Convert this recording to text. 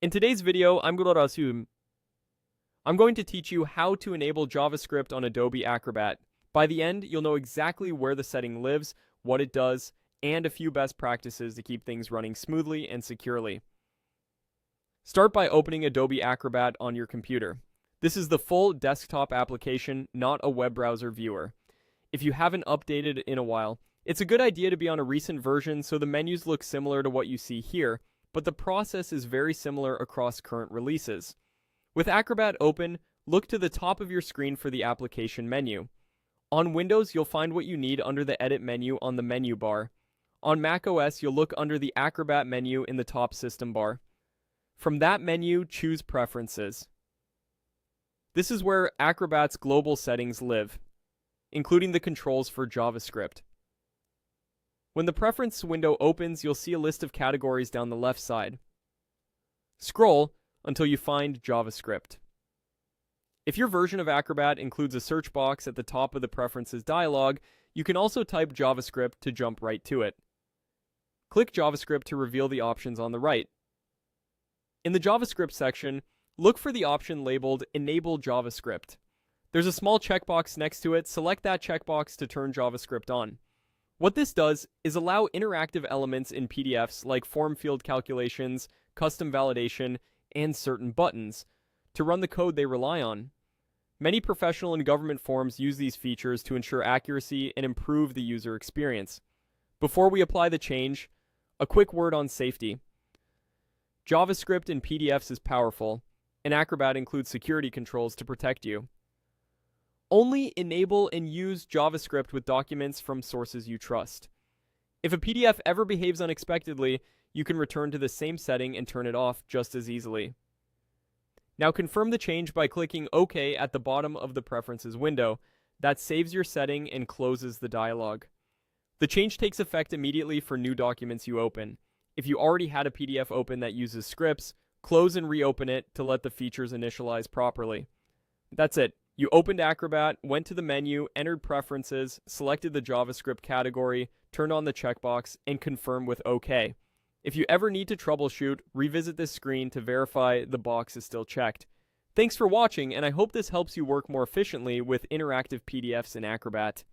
In today's video, I'm going to teach you how to enable JavaScript on Adobe Acrobat. By the end, you'll know exactly where the setting lives, what it does, and a few best practices to keep things running smoothly and securely. Start by opening Adobe Acrobat on your computer. This is the full desktop application, not a web browser viewer. If you haven't updated in a while, it's a good idea to be on a recent version so the menus look similar to what you see here, but the process is very similar across current releases. With Acrobat open, look to the top of your screen for the application menu. On Windows, you'll find what you need under the Edit menu on the menu bar. On macOS, you'll look under the Acrobat menu in the top system bar. From that menu, choose Preferences. This is where Acrobat's global settings live, including the controls for JavaScript. When the Preference window opens, you'll see a list of categories down the left side. Scroll until you find JavaScript. If your version of Acrobat includes a search box at the top of the Preferences dialog, you can also type JavaScript to jump right to it. Click JavaScript to reveal the options on the right. In the JavaScript section, look for the option labeled Enable JavaScript. There's a small checkbox next to it. Select that checkbox to turn JavaScript on. What this does is allow interactive elements in PDFs like form field calculations, custom validation, and certain buttons to run the code they rely on. Many professional and government forms use these features to ensure accuracy and improve the user experience. Before we apply the change, a quick word on safety. JavaScript in PDFs is powerful, and Acrobat includes security controls to protect you. Only enable and use JavaScript with documents from sources you trust. If a PDF ever behaves unexpectedly, you can return to the same setting and turn it off just as easily. Now confirm the change by clicking OK at the bottom of the Preferences window. That saves your setting and closes the dialog. The change takes effect immediately for new documents you open. If you already had a PDF open that uses scripts, close and reopen it to let the features initialize properly. That's it. You opened Acrobat, went to the menu, entered Preferences, selected the JavaScript category, turned on the checkbox, and confirm with OK. If you ever need to troubleshoot, revisit this screen to verify the box is still checked. Thanks for watching, and I hope this helps you work more efficiently with interactive PDFs in Acrobat.